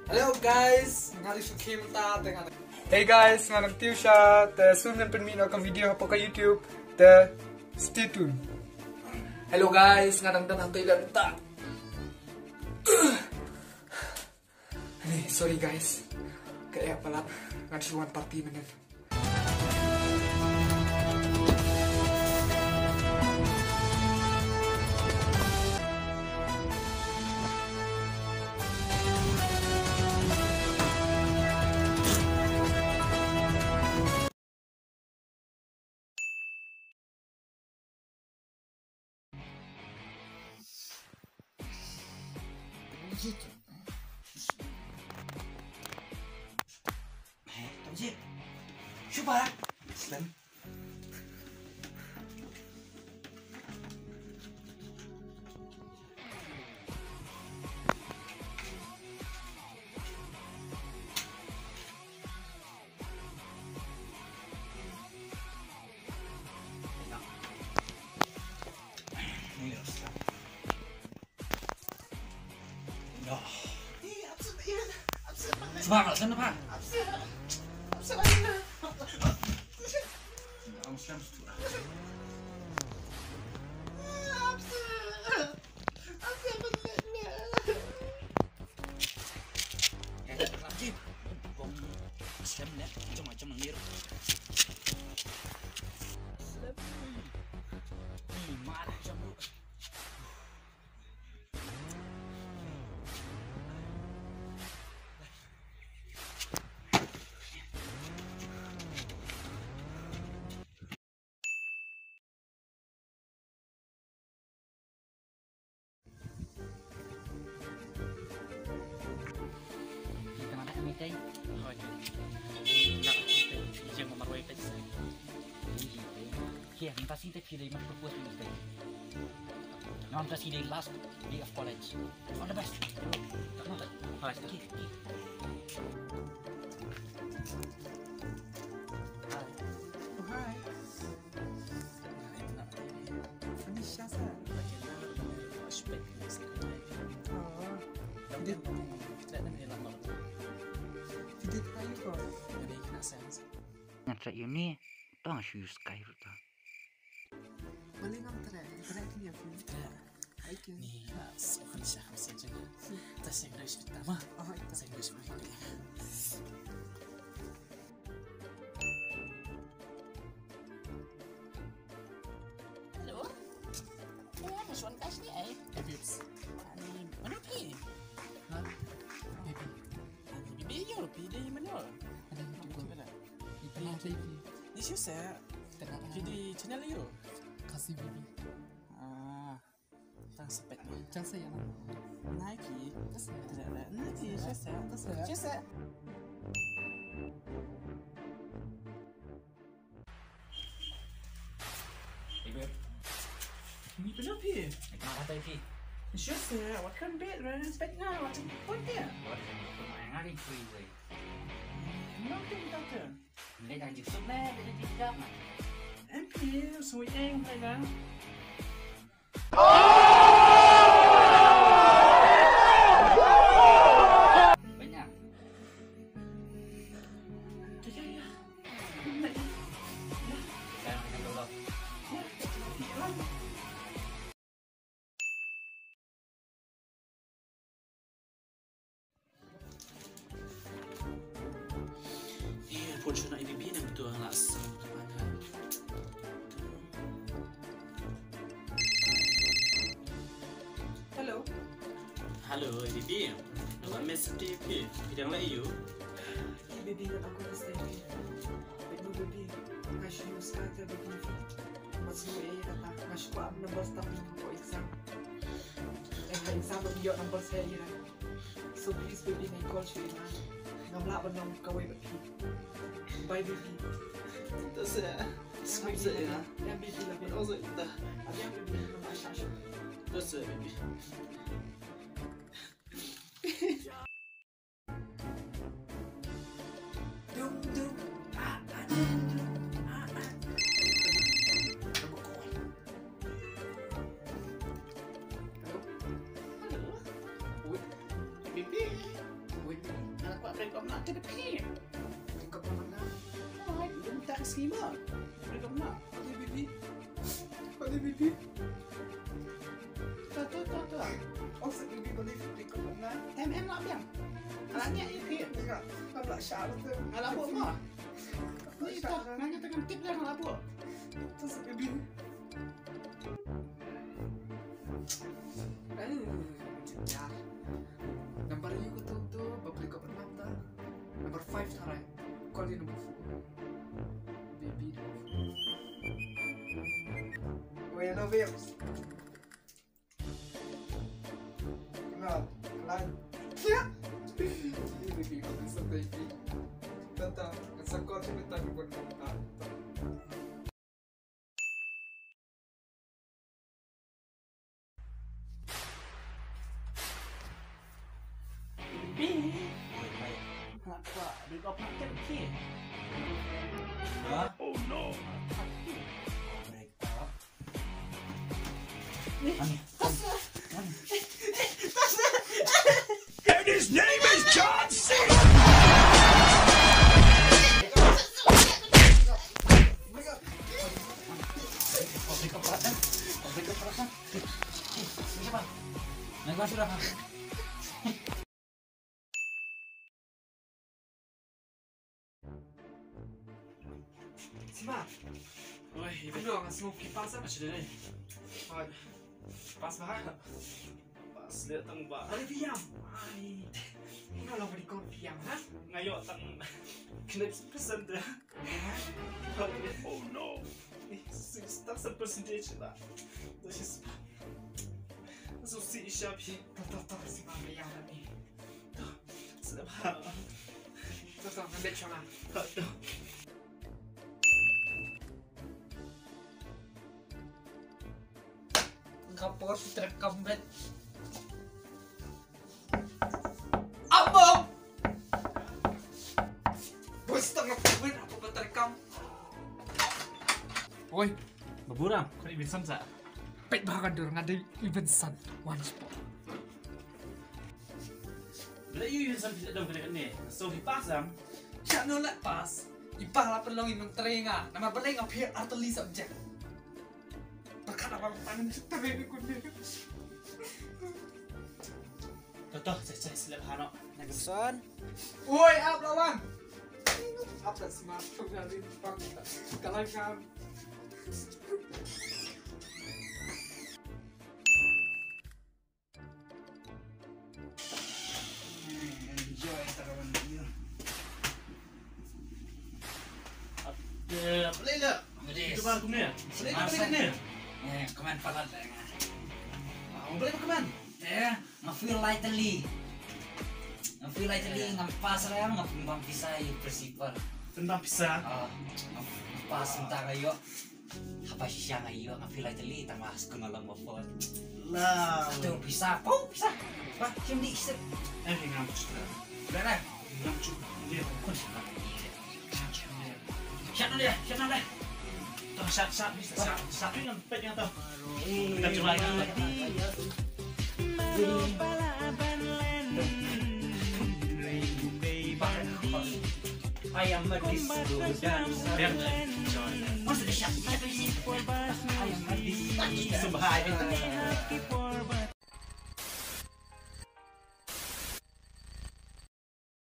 Hello guys, ngari sukim ta tengah. Hey guys, nganang tiu siya, te soon na permi no kang video hapo ka YouTube, te stay tuned. Hello guys, ngadang tanang Thailand ta. Sorry guys, kaya pala ngasuan party naman. Tổng Chúc bà Slim Semangat sana Pak. Kita pasti pilih macam apa pun kita. Non pasti di last day of college. All the best. Tak mau tak? Alright, okay. Hi. Ini siapa? Bagaimana aspek sekarang? Tidak nak hilang malu. Tidak ayu kok. Jadi kena sense. Nanti ini tak harus sky ruta. Boleh ngantar ni aku. Aikin. Ni lah, seorang siapa saja. Tak saya English pertama. Tak saya English pertama. Hello. Ada suan kas ni Viberies. Ani mana pergi? Baby you pergi dari mana? Ada YouTube ke? Tengah TV. Ni siapa? Pergi di channel you. Khasi baby. Tak sepet ni. Jangan saya Likee. Tidak. Likee siapa? Siapa? Ibu. Ni kenapa pergi? Kenapa tak pergi? Siapa? Awak kan bed kan? Sepet ngah. Awak cakap pun dia. Awak cakap ngah di freeway. Kenapa kita tak? Ni dah jauh sebelah. Dah jadi jam. MP, suy em hay là banyak. Iya, pun sudah ini bina betul langsung. Hello, baby. Nama mesti baby. Bidang lain you. Baby nak aku mesti. Baby. Kasih sekarang baby. Masih kata kasih aku number staff untuk exam. Exam dia number saya ni. So please baby nak call saya. Nampak benang kawai baby. Bye baby. Terus smooth saja. Yang baby lebih. Oh sudah. Ada yang baby nama Asha. Terus baby. Wait. nak terdekat. Buka mana? Oh, dia minta ke skema. Dia nak. Ada bibi. Ada bibi. Tu. Oh, bibi boleh ikut mana? MM nak biang. Anaknya ikut. Enggak. Enggak syarat tu. Alah buat mah. Ni tu, nanya tengah tip dah alah buat. Terus bibi. Ya. Number you ko to babalik ko pa naman. Number 5 taray. Call you number 4. Baby. Wait, no vibes. No, like. Yeah. Baby, it's a baby. Tata, it's a call you tayo ko na. Dia kau nak terdekat. Oh no! And his name is John C. Nagwa sudah kan? Sima. Oi, Ano ang smoky pasa? macam ni. Ay. Pas ba? Pas dia tang ba. Balik diam. Ay. Kalau balik kau diam, ha? Ngayo tang clips percent dah. Oh no! Tak percentage lah. Das ist so sih siap sih. Tahu si mama yang ni. Sedap. Tahu ambil cuma. Kapor terekam bet. Abang. Bos tengah pun apa berterekam. Oi, Berburang, kau ni Vincent tak? pet bahkan dorang ada event sun one spot. Bila you Vincent tidak ada kena ni, so dipasang. Jangan nak pas. Ipah lah perlu minum teringa. Nama boleh ngapir arteli subjek. Perkara apa panen teringa kundi. Toto, saya selip hano. Nagason. Oi, up lawan. Up dah smart tu jadi bang. Kalau kami. Enjoy tarawan dia. Boleh tak? Boleh. Itu baru ni. Boleh ni. Kaman pala lang. Boleh kaman. Nga-feel lightly. Nga-feel lightly, nga-pas lang, nga-pimbang pisay, principal. Tentang pisah. Nga-pas nta kayo. Kapag siya ngayon, nga-feel lightly, tamas ko na lang mapot. Lah. Ito, pisa. Oh, pisa. Ba, siya hindi isip. Ini ngam cuci. Udah na. Ngam cuci. Dia pun Siya na dia, siya na dia. Tuh, sat bisa sat ini ngempet yang tuh. Kita coba lagi. Ayam medis dan Biar Maksudnya siapa? Ayam medis. Subhanallah.